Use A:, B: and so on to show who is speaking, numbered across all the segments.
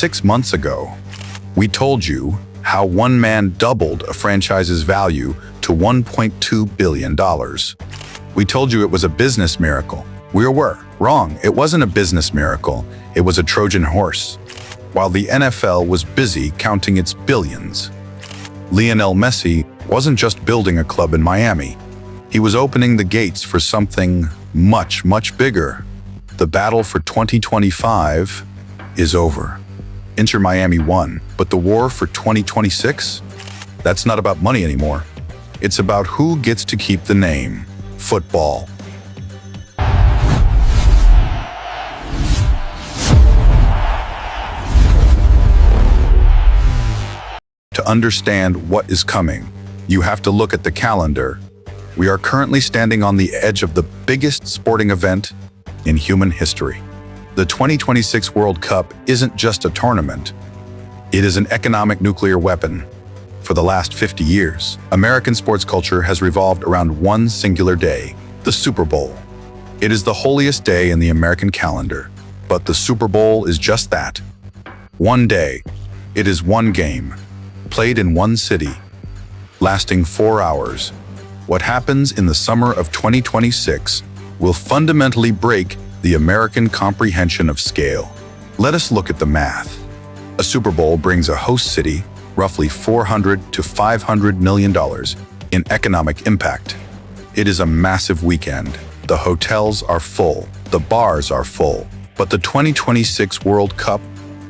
A: 6 months ago, we told you how one man doubled a franchise's value to $1.2 billion. We told you it was a business miracle. We were wrong. It wasn't a business miracle. It was a Trojan horse. While the NFL was busy counting its billions, Lionel Messi wasn't just building a club in Miami. He was opening the gates for something much, much bigger. The battle for 2025 is over. Inter Miami won, but the war for 2026? That's not about money anymore. It's about who gets to keep the name, football. To understand what is coming, you have to look at the calendar. We are currently standing on the edge of the biggest sporting event in human history. The 2026 World Cup isn't just a tournament. It is an economic nuclear weapon. For the last 50 years, American sports culture has revolved around one singular day, the Super Bowl. It is the holiest day in the American calendar, but the Super Bowl is just that. One day. It is one game, played in one city, lasting 4 hours. What happens in the summer of 2026 will fundamentally break the American comprehension of scale. Let us look at the math. A Super Bowl brings a host city roughly $400 to $500 million in economic impact. It is a massive weekend. The hotels are full, the bars are full, but the 2026 World Cup,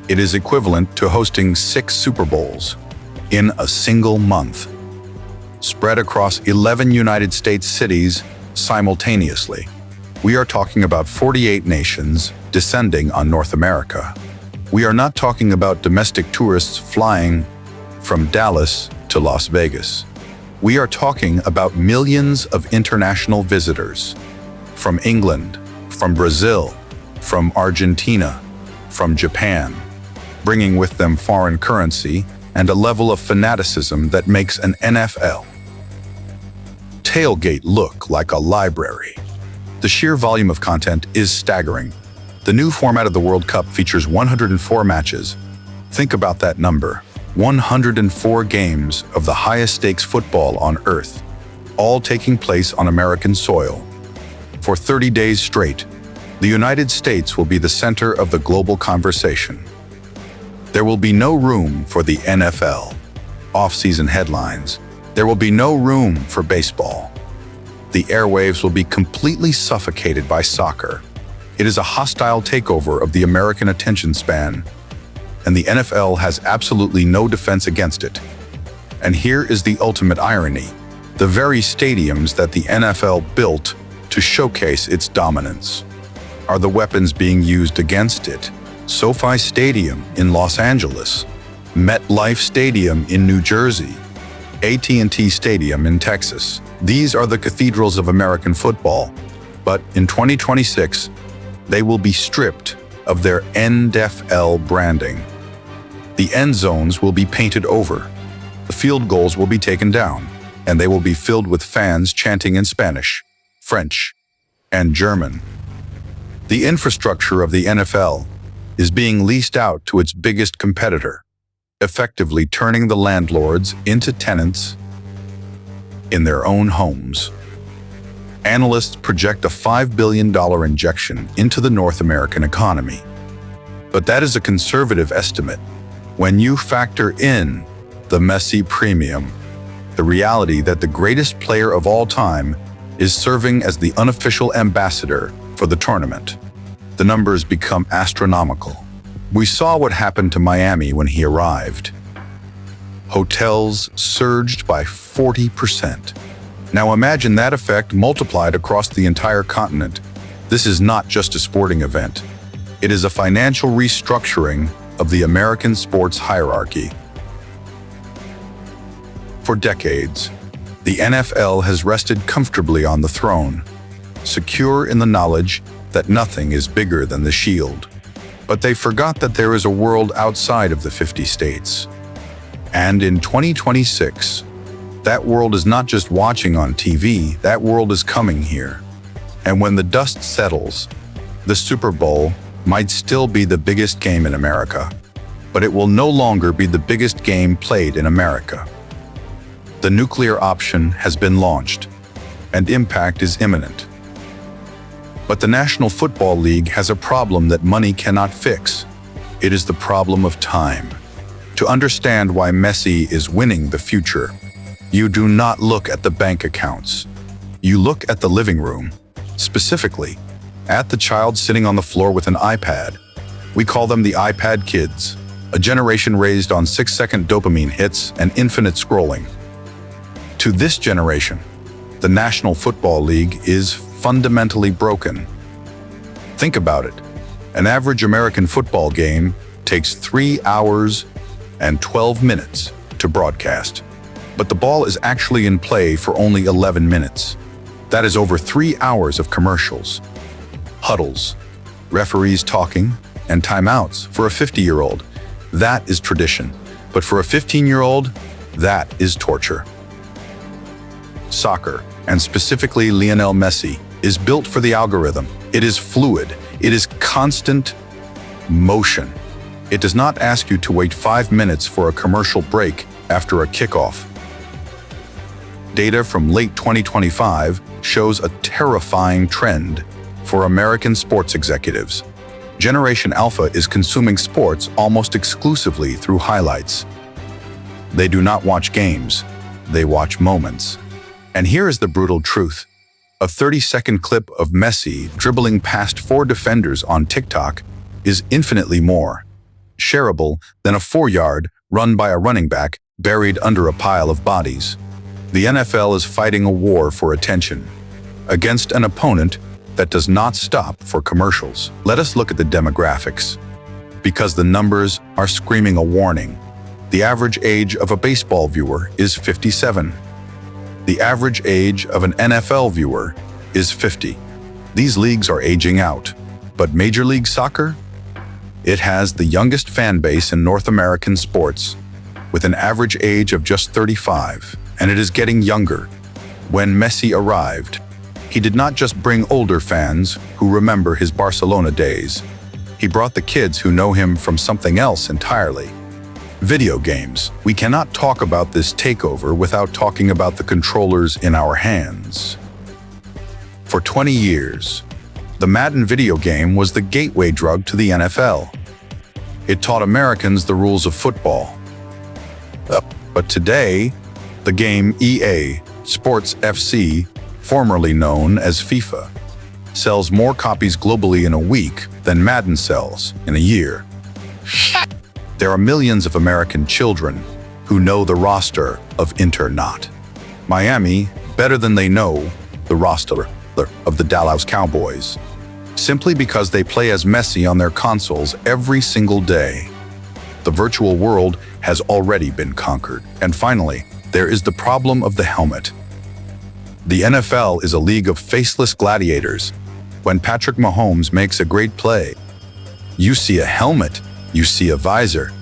A: it is equivalent to hosting 6 Super Bowls in a single month, spread across 11 United States cities simultaneously. We are talking about 48 nations descending on North America. We are not talking about domestic tourists flying from Dallas to Las Vegas. We are talking about millions of international visitors from England, from Brazil, from Argentina, from Japan, bringing with them foreign currency and a level of fanaticism that makes an NFL tailgate look like a library. The sheer volume of content is staggering. The new format of the World Cup features 104 matches. Think about that number. 104 games of the highest stakes football on earth, all taking place on American soil. For 30 days straight, the United States will be the center of the global conversation. There will be no room for the NFL off-season headlines. There will be no room for baseball. The airwaves will be completely suffocated by soccer. It is a hostile takeover of the American attention span, and the NFL has absolutely no defense against it. And here is the ultimate irony. The very stadiums that the NFL built to showcase its dominance are the weapons being used against it. SoFi Stadium in Los Angeles, MetLife Stadium in New Jersey, AT&T Stadium in Texas. These are the cathedrals of American football, but in 2026, they will be stripped of their NFL branding. The end zones will be painted over, the field goals will be taken down, and they will be filled with fans chanting in Spanish, French, and German. The infrastructure of the NFL is being leased out to its biggest competitor, effectively turning the landlords into tenants in their own homes. Analysts project a $5 billion injection into the North American economy. But that is a conservative estimate. When you factor in the Messi premium, the reality that the greatest player of all time is serving as the unofficial ambassador for the tournament, the numbers become astronomical. We saw what happened to Miami when he arrived. Hotels surged by 40%. Now imagine that effect multiplied across the entire continent. This is not just a sporting event. It is a financial restructuring of the American sports hierarchy. For decades, the NFL has rested comfortably on the throne, secure in the knowledge that nothing is bigger than the shield. But they forgot that there is a world outside of the 50 states. And in 2026, that world is not just watching on TV, that world is coming here. And when the dust settles, the Super Bowl might still be the biggest game in America. but it will no longer be the biggest game played in America. The nuclear option has been launched, and impact is imminent. But the National Football League has a problem that money cannot fix. It is the problem of time. To understand why Messi is winning the future, you do not look at the bank accounts. You look at the living room, specifically at the child sitting on the floor with an iPad. We call them the iPad kids, a generation raised on 6-second dopamine hits and infinite scrolling. To this generation, the National Football League is fundamentally broken. Think about it. An average American football game takes 3 hours and 12 minutes to broadcast, but the ball is actually in play for only 11 minutes. That is over 3 hours of commercials, huddles, referees talking, and timeouts. For a 50-year-old, that is tradition, but for a 15-year-old, that is torture. Soccer, and specifically Lionel Messi, is built for the algorithm. It is fluid. It is constant motion. It does not ask you to wait 5 minutes for a commercial break after a kickoff. Data from late 2025 shows a terrifying trend for American sports executives. Generation Alpha is consuming sports almost exclusively through highlights. They do not watch games, they watch moments. And here is the brutal truth. A 30-second clip of Messi dribbling past 4 defenders on TikTok is infinitely more shareable than a 4-yard run by a running back buried under a pile of bodies. The NFL is fighting a war for attention against an opponent that does not stop for commercials. Let us look at the demographics, because the numbers are screaming a warning. The average age of a baseball viewer is 57. The average age of an NFL viewer is 50. These leagues are aging out, but Major League Soccer? It has the youngest fan base in North American sports, with an average age of just 35, and it is getting younger. When Messi arrived, he did not just bring older fans who remember his Barcelona days. He brought the kids who know him from something else entirely. Video games. We cannot talk about this takeover without talking about the controllers in our hands. For 20 years, the Madden video game was the gateway drug to the NFL. It taught Americans the rules of football. But today, the game EA Sports FC, formerly known as FIFA, sells more copies globally in a week than Madden sells in a year. There are millions of American children who know the roster of Inter not Miami better than they know the roster of the Dallas Cowboys, simply because they play as Messi on their consoles every single day. The virtual world has already been conquered. And finally, there is the problem of the helmet. The NFL is a league of faceless gladiators. When Patrick Mahomes makes a great play, you see a helmet, you see a visor.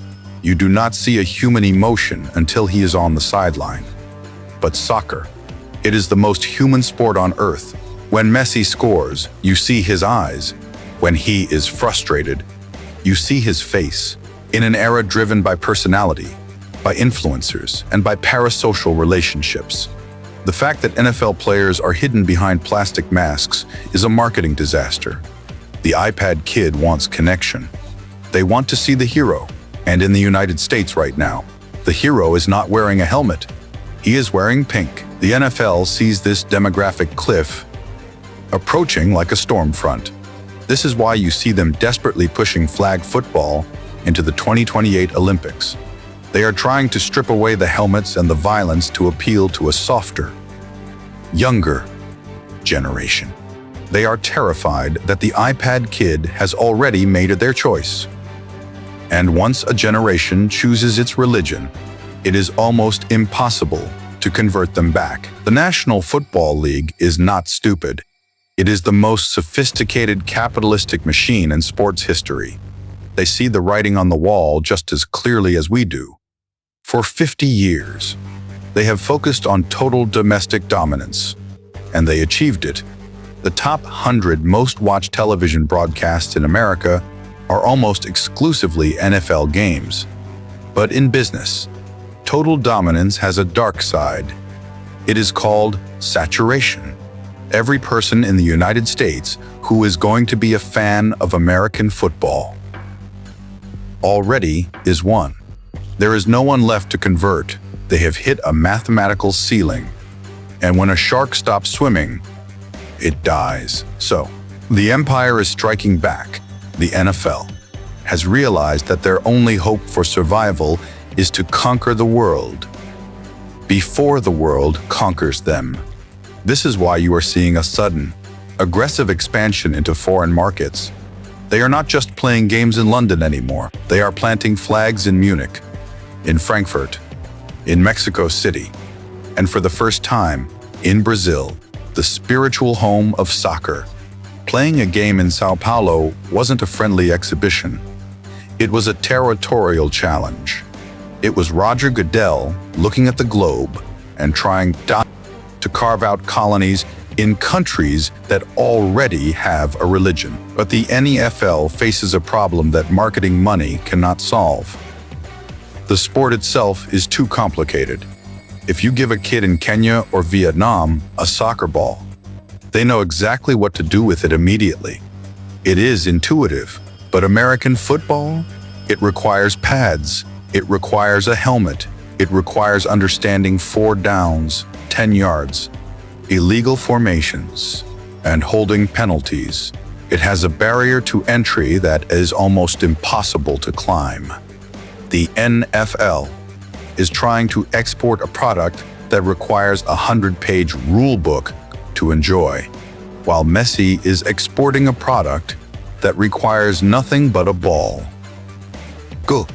A: You do not see a human emotion until he is on the sideline. But soccer, it is the most human sport on earth. When Messi scores, you see his eyes. When he is frustrated, you see his face. In an era driven by personality, by influencers, and by parasocial relationships, the fact that NFL players are hidden behind plastic masks is a marketing disaster. The iPad kid wants connection. They want to see the hero. And in the United States right now, the hero is not wearing a helmet. He is wearing pink. The NFL sees this demographic cliff approaching like a storm front. This is why you see them desperately pushing flag football into the 2028 Olympics. They are trying to strip away the helmets and the violence to appeal to a softer, younger generation. They are terrified that the iPad kid has already made their choice. And once a generation chooses its religion, it is almost impossible to convert them back. The National Football League is not stupid. It is the most sophisticated capitalistic machine in sports history. They see the writing on the wall just as clearly as we do. For 50 years, they have focused on total domestic dominance, and they achieved it. The top 100 most watched television broadcasts in America are almost exclusively NFL games. But in business, total dominance has a dark side. It is called saturation. Every person in the United States who is going to be a fan of American football already is one. There is no one left to convert. They have hit a mathematical ceiling. And when a shark stops swimming, it dies. So, the empire is striking back. The NFL has realized that their only hope for survival is to conquer the world before the world conquers them. This is why you are seeing a sudden, aggressive expansion into foreign markets. They are not just playing games in London anymore. They are planting flags in Munich, in Frankfurt, in Mexico City, and for the first time, in Brazil, the spiritual home of soccer. Playing a game in Sao Paulo wasn't a friendly exhibition. It was a territorial challenge. It was Roger Goodell looking at the globe and trying to carve out colonies in countries that already have a religion. But the NFL faces a problem that marketing money cannot solve. The sport itself is too complicated. If you give a kid in Kenya or Vietnam a soccer ball, they know exactly what to do with it immediately. It is intuitive, but American football? It requires pads. It requires a helmet. It requires understanding 4 downs, 10 yards, illegal formations, and holding penalties. It has a barrier to entry that is almost impossible to climb. The NFL is trying to export a product that requires a 100-page rule book to enjoy, while Messi is exporting a product that requires nothing but a ball. Go.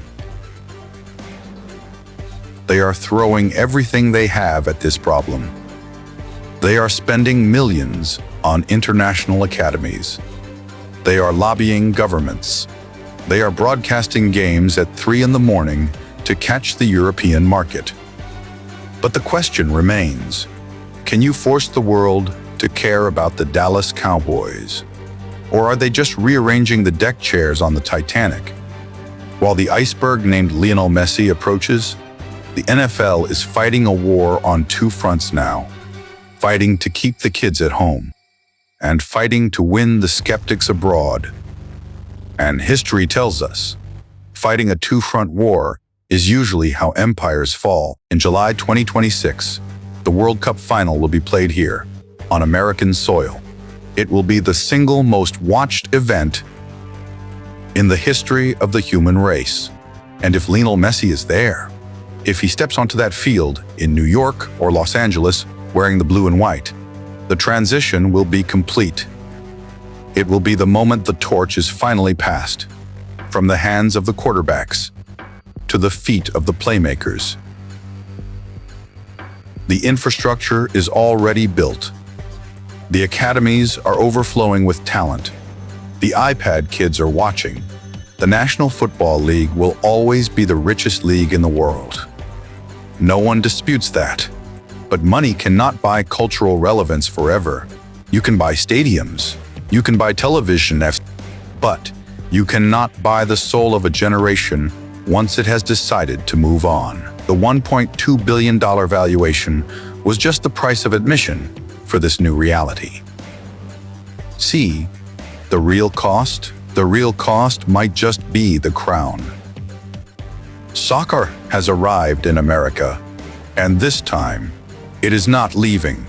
A: They are throwing everything they have at this problem. They are spending millions on international academies. They are lobbying governments. They are broadcasting games at 3 in the morning to catch the European market. But the question remains, can you force the world to care about the Dallas Cowboys? Or are they just rearranging the deck chairs on the Titanic? While the iceberg named Lionel Messi approaches, the NFL is fighting a war on 2 fronts now. Fighting to keep the kids at home, and fighting to win the skeptics abroad. And history tells us, fighting a 2-front war is usually how empires fall. In July 2026, the World Cup final will be played here, on American soil. It will be the single most watched event in the history of the human race. And if Lionel Messi is there, if he steps onto that field in New York or Los Angeles wearing the blue and white, the transition will be complete. It will be the moment the torch is finally passed, from the hands of the quarterbacks to the feet of the playmakers. The infrastructure is already built. The academies are overflowing with talent. The iPad kids are watching. The National Football League will always be the richest league in the world. No one disputes that. But money cannot buy cultural relevance forever. You can buy stadiums, you can buy television, but you cannot buy the soul of a generation once it has decided to move on. The $1.2 billion valuation was just the price of admission for this new reality. See, the real cost? The real cost might just be the crown. Soccer has arrived in America, and this time, it is not leaving.